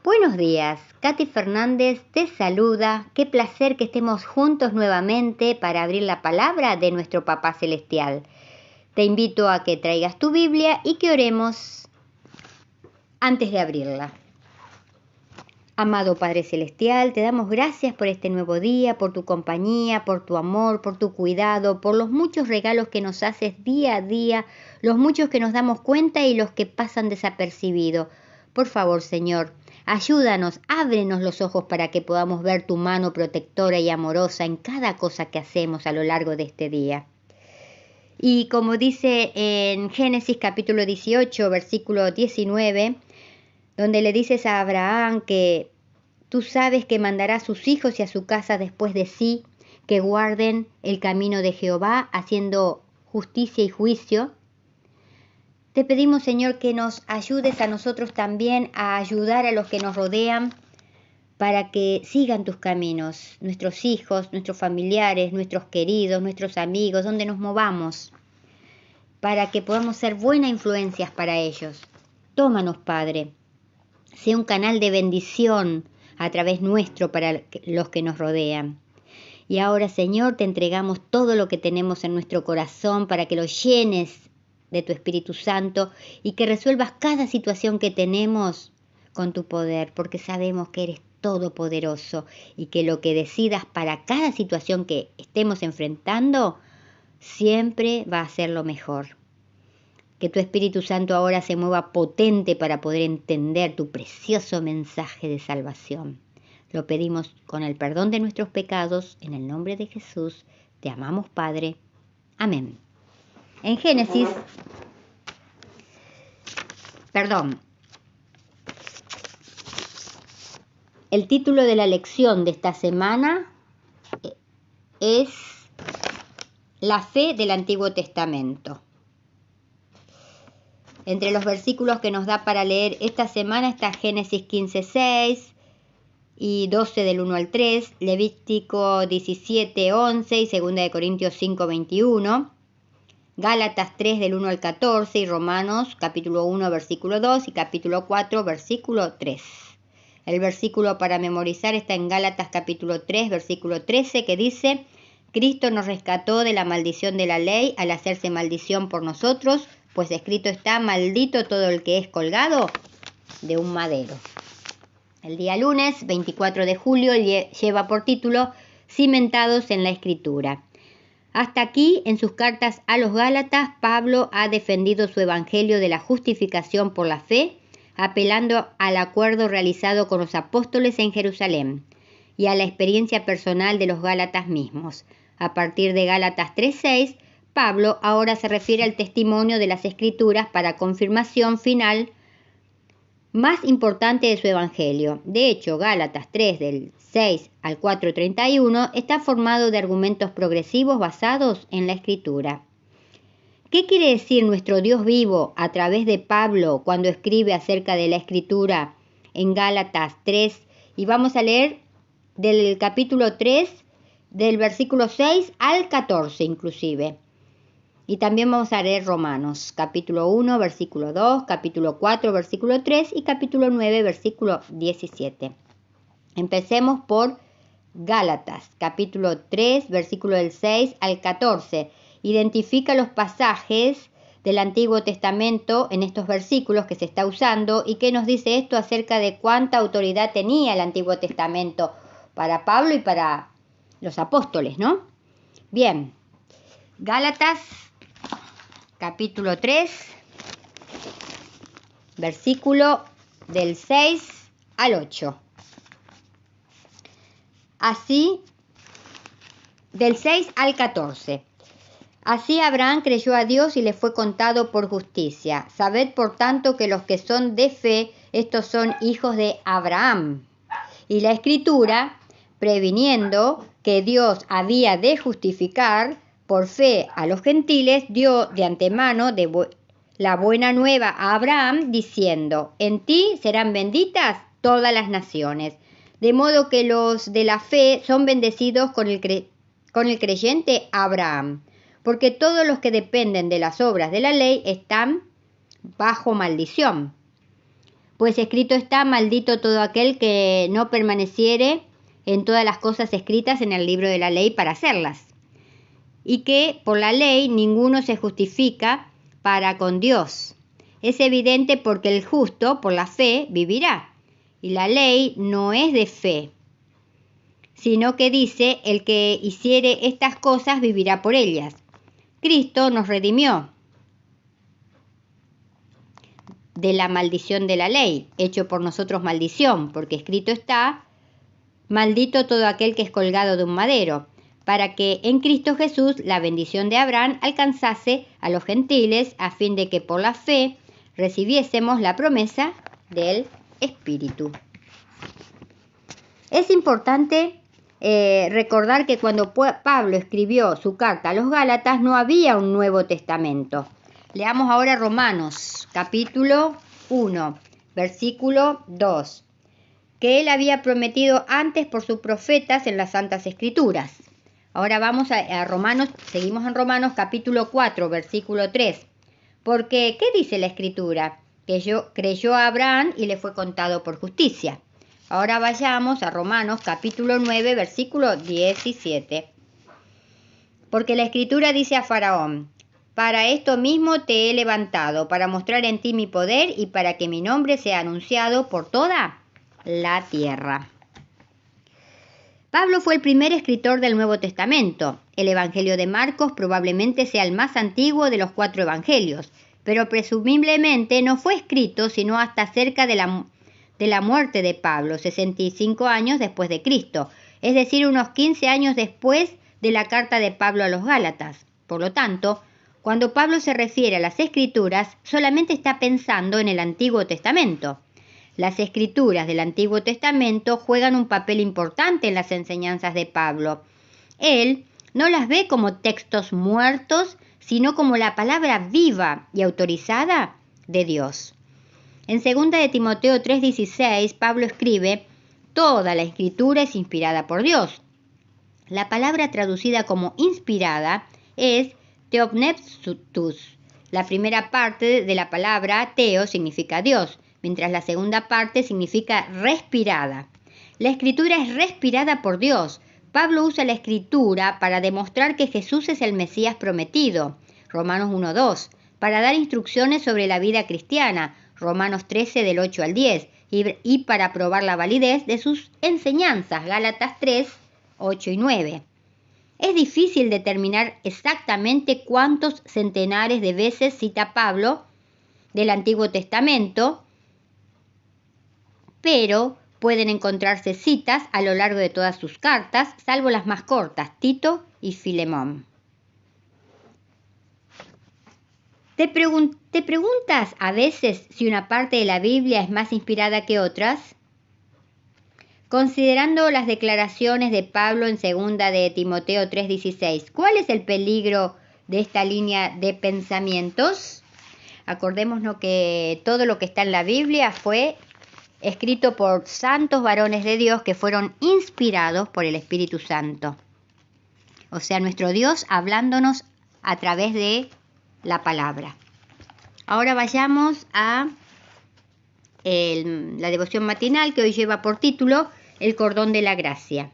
Buenos días, Katy Fernández te saluda. Qué placer que estemos juntos nuevamente para abrir la palabra de nuestro Papá Celestial. Te invito a que traigas tu Biblia y que oremos antes de abrirla. Amado Padre Celestial, te damos gracias por este nuevo día, por tu compañía, por tu amor, por tu cuidado, por los muchos regalos que nos haces día a día, los muchos que nos damos cuenta y los que pasan desapercibidos. Por favor, Señor, ayúdanos, ábrenos los ojos para que podamos ver tu mano protectora y amorosa en cada cosa que hacemos a lo largo de este día. Y como dice en Génesis capítulo 18, versículo 19, donde le dices a Abraham que tú sabes que mandará a sus hijos y a su casa después de sí, que guarden el camino de Jehová, haciendo justicia y juicio. Te pedimos, Señor, que nos ayudes a nosotros también a ayudar a los que nos rodean para que sigan tus caminos, nuestros hijos, nuestros familiares, nuestros queridos, nuestros amigos, donde nos movamos, para que podamos ser buenas influencias para ellos. Tómanos, Padre, sea un canal de bendición a través nuestro para los que nos rodean. Y ahora, Señor, te entregamos todo lo que tenemos en nuestro corazón para que lo llenes de tu Espíritu Santo y que resuelvas cada situación que tenemos con tu poder, porque sabemos que eres todopoderoso y que lo que decidas para cada situación que estemos enfrentando siempre va a ser lo mejor. Que tu Espíritu Santo ahora se mueva potente para poder entender tu precioso mensaje de salvación. Lo pedimos con el perdón de nuestros pecados, en el nombre de Jesús. Te amamos, Padre. Amén. En Génesis, el título de la lección de esta semana es La fe del Antiguo Testamento. Entre los versículos que nos da para leer esta semana está Génesis 15:6 y 12 del 1 al 3, Levítico 17:11 y 2 de Corintios 5:21, Gálatas 3 del 1 al 14 y Romanos capítulo 1 versículo 2 y capítulo 4 versículo 3. El versículo para memorizar está en Gálatas capítulo 3 versículo 13 que dice: Cristo nos rescató de la maldición de la ley al hacerse maldición por nosotros, pues escrito está: maldito todo el que es colgado de un madero. El día lunes 24 de julio lleva por título Cimentados en la Escritura. Hasta aquí, en sus cartas a los Gálatas, Pablo ha defendido su evangelio de la justificación por la fe, apelando al acuerdo realizado con los apóstoles en Jerusalén y a la experiencia personal de los Gálatas mismos. A partir de Gálatas 3:6, Pablo ahora se refiere al testimonio de las Escrituras para confirmación final más importante de su evangelio. De hecho, Gálatas 3 del 6 al 4:31 está formado de argumentos progresivos basados en la Escritura. ¿Qué quiere decir nuestro Dios vivo a través de Pablo cuando escribe acerca de la Escritura en Gálatas 3? Y vamos a leer del capítulo 3, del versículo 6 al 14 inclusive. Y también vamos a leer Romanos, capítulo 1, versículo 2, capítulo 4, versículo 3 y capítulo 9, versículo 17. Empecemos por Gálatas, capítulo 3, versículo del 6 al 14. Identifica los pasajes del Antiguo Testamento en estos versículos que se está usando y qué nos dice esto acerca de cuánta autoridad tenía el Antiguo Testamento para Pablo y para los apóstoles, ¿no? Bien, Gálatas, capítulo 3, versículo del 6 al 8. Así, del 6 al 14. Así Abraham creyó a Dios y le fue contado por justicia. Sabed, por tanto, que los que son de fe, estos son hijos de Abraham. Y la Escritura, previniendo que Dios había de justificar por fe a los gentiles, dio de antemano la buena nueva a Abraham, diciendo: en ti serán benditas todas las naciones. De modo que los de la fe son bendecidos con el creyente Abraham, porque todos los que dependen de las obras de la ley están bajo maldición. Pues escrito está: maldito todo aquel que no permaneciere en todas las cosas escritas en el libro de la ley para hacerlas. Y que por la ley ninguno se justifica para con Dios. Es evidente porque el justo por la fe vivirá. Y la ley no es de fe, sino que dice: el que hiciere estas cosas vivirá por ellas. Cristo nos redimió de la maldición de la ley, hecho por nosotros maldición, porque escrito está: maldito todo aquel que es colgado de un madero, para que en Cristo Jesús la bendición de Abraham alcanzase a los gentiles, a fin de que por la fe recibiésemos la promesa del Espíritu. Es importante recordar que cuando Pablo escribió su carta a los Gálatas no había un Nuevo Testamento. Leamos ahora Romanos, capítulo 1, versículo 2, que él había prometido antes por sus profetas en las Santas Escrituras. Ahora vamos a Romanos, seguimos en Romanos capítulo 4, versículo 3. Porque, ¿qué dice la Escritura? Que creyó a Abraham y le fue contado por justicia. Ahora vayamos a Romanos capítulo 9, versículo 17. Porque la Escritura dice a Faraón: para esto mismo te he levantado, para mostrar en ti mi poder y para que mi nombre sea anunciado por toda la tierra. Pablo fue el primer escritor del Nuevo Testamento. El Evangelio de Marcos probablemente sea el más antiguo de los 4 evangelios, pero presumiblemente no fue escrito sino hasta cerca de la muerte de Pablo, 65 años después de Cristo, es decir, unos 15 años después de la carta de Pablo a los Gálatas. Por lo tanto, cuando Pablo se refiere a las Escrituras, solamente está pensando en el Antiguo Testamento. Las Escrituras del Antiguo Testamento juegan un papel importante en las enseñanzas de Pablo. Él no las ve como textos muertos, sino como la palabra viva y autorizada de Dios. En 2 de Timoteo 3:16, Pablo escribe: toda la Escritura es inspirada por Dios. La palabra traducida como inspirada es theopneustos. La primera parte de la palabra theo significa Dios, mientras la segunda parte significa respirada. La Escritura es respirada por Dios. Pablo usa la Escritura para demostrar que Jesús es el Mesías prometido, Romanos 1:2, para dar instrucciones sobre la vida cristiana, Romanos 13 del 8 al 10, y para probar la validez de sus enseñanzas, Gálatas 3, 8 y 9. Es difícil determinar exactamente cuántos centenares de veces cita Pablo del Antiguo Testamento, pero pueden encontrarse citas a lo largo de todas sus cartas, salvo las más cortas, Tito y Filemón. ¿Te preguntas a veces si una parte de la Biblia es más inspirada que otras? Considerando las declaraciones de Pablo en 2 de Timoteo 3:16, ¿cuál es el peligro de esta línea de pensamientos? Acordémonos que todo lo que está en la Biblia fue escrito por santos varones de Dios que fueron inspirados por el Espíritu Santo. O sea, nuestro Dios hablándonos a través de la palabra. Ahora vayamos a la devoción matinal que hoy lleva por título El cordón de la gracia.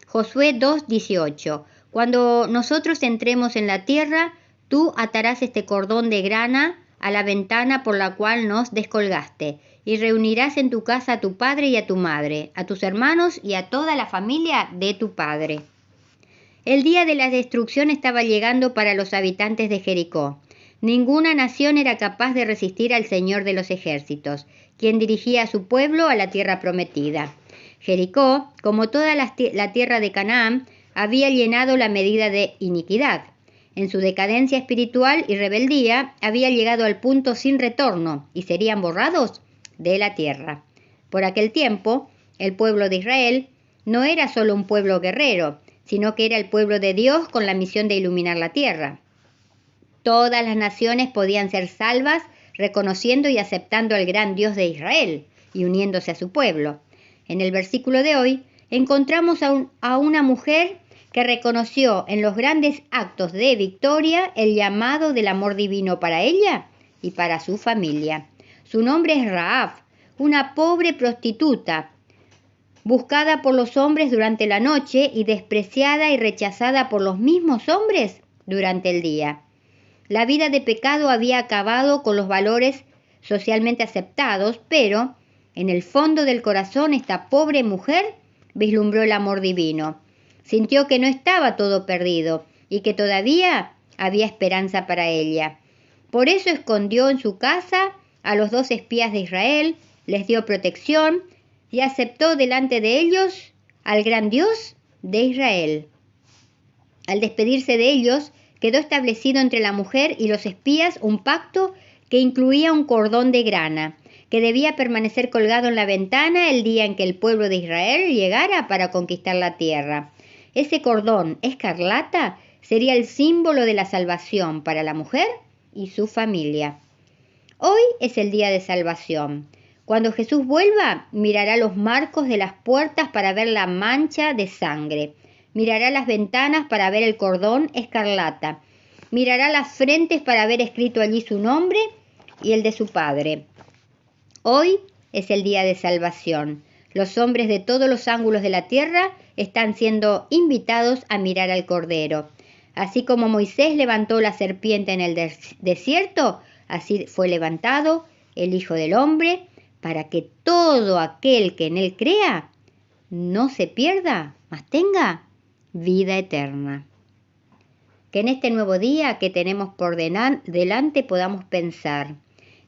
Josué 2:18. Cuando nosotros entremos en la tierra, tú atarás este cordón de grana a la ventana por la cual nos descolgaste, y reunirás en tu casa a tu padre y a tu madre, a tus hermanos y a toda la familia de tu padre. El día de la destrucción estaba llegando para los habitantes de Jericó. Ninguna nación era capaz de resistir al Señor de los ejércitos, quien dirigía a su pueblo a la tierra prometida. Jericó, como toda la tierra de Canaán, había llenado la medida de iniquidad. En su decadencia espiritual y rebeldía, había llegado al punto sin retorno y serían borrados de la tierra. Por aquel tiempo, el pueblo de Israel no era solo un pueblo guerrero, sino que era el pueblo de Dios con la misión de iluminar la tierra. Todas las naciones podían ser salvas reconociendo y aceptando al gran Dios de Israel y uniéndose a su pueblo. En el versículo de hoy encontramos a una mujer que reconoció en los grandes actos de victoria el llamado del amor divino para ella y para su familia. Su nombre es Rahab, una pobre prostituta, buscada por los hombres durante la noche y despreciada y rechazada por los mismos hombres durante el día. La vida de pecado había acabado con los valores socialmente aceptados, pero en el fondo del corazón esta pobre mujer vislumbró el amor divino. Sintió que no estaba todo perdido y que todavía había esperanza para ella. Por eso escondió en su casa a los 2 espías de Israel, les dio protección y aceptó delante de ellos al gran Dios de Israel. Al despedirse de ellos, quedó establecido entre la mujer y los espías un pacto que incluía un cordón de grana, que debía permanecer colgado en la ventana el día en que el pueblo de Israel llegara para conquistar la tierra. Ese cordón escarlata sería el símbolo de la salvación para la mujer y su familia. Hoy es el día de salvación. Cuando Jesús vuelva, mirará los marcos de las puertas para ver la mancha de sangre. Mirará las ventanas para ver el cordón escarlata. Mirará las frentes para ver escrito allí su nombre y el de su Padre. Hoy es el día de salvación. Los hombres de todos los ángulos de la tierra están siendo invitados a mirar al Cordero. Así como Moisés levantó la serpiente en el desierto, así fue levantado el Hijo del Hombre, para que todo aquel que en él crea no se pierda, mas tenga vida eterna. Que en este nuevo día que tenemos por delante podamos pensar.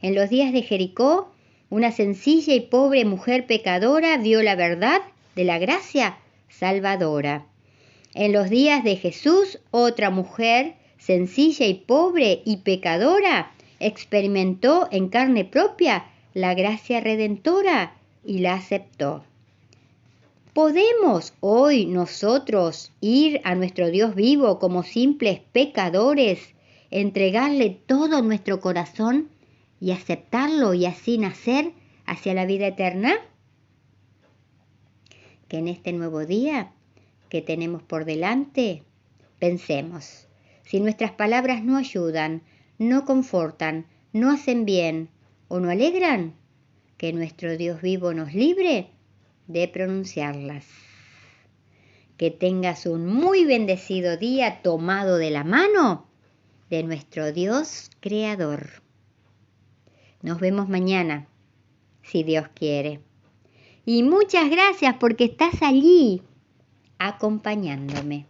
En los días de Jericó, una sencilla y pobre mujer pecadora vio la verdad de la gracia salvadora. En los días de Jesús, otra mujer sencilla y pobre y pecadora experimentó en carne propia la gracia redentora y la aceptó. ¿Podemos hoy nosotros ir a nuestro Dios vivo como simples pecadores, entregarle todo nuestro corazón y aceptarlo y así nacer hacia la vida eterna? Que en este nuevo día que tenemos por delante, pensemos, si nuestras palabras no ayudan, no confortan, no hacen bien o no alegran, que nuestro Dios vivo nos libre de pronunciarlas. Que tengas un muy bendecido día tomado de la mano de nuestro Dios Creador. Nos vemos mañana, si Dios quiere. Y muchas gracias porque estás allí acompañándome.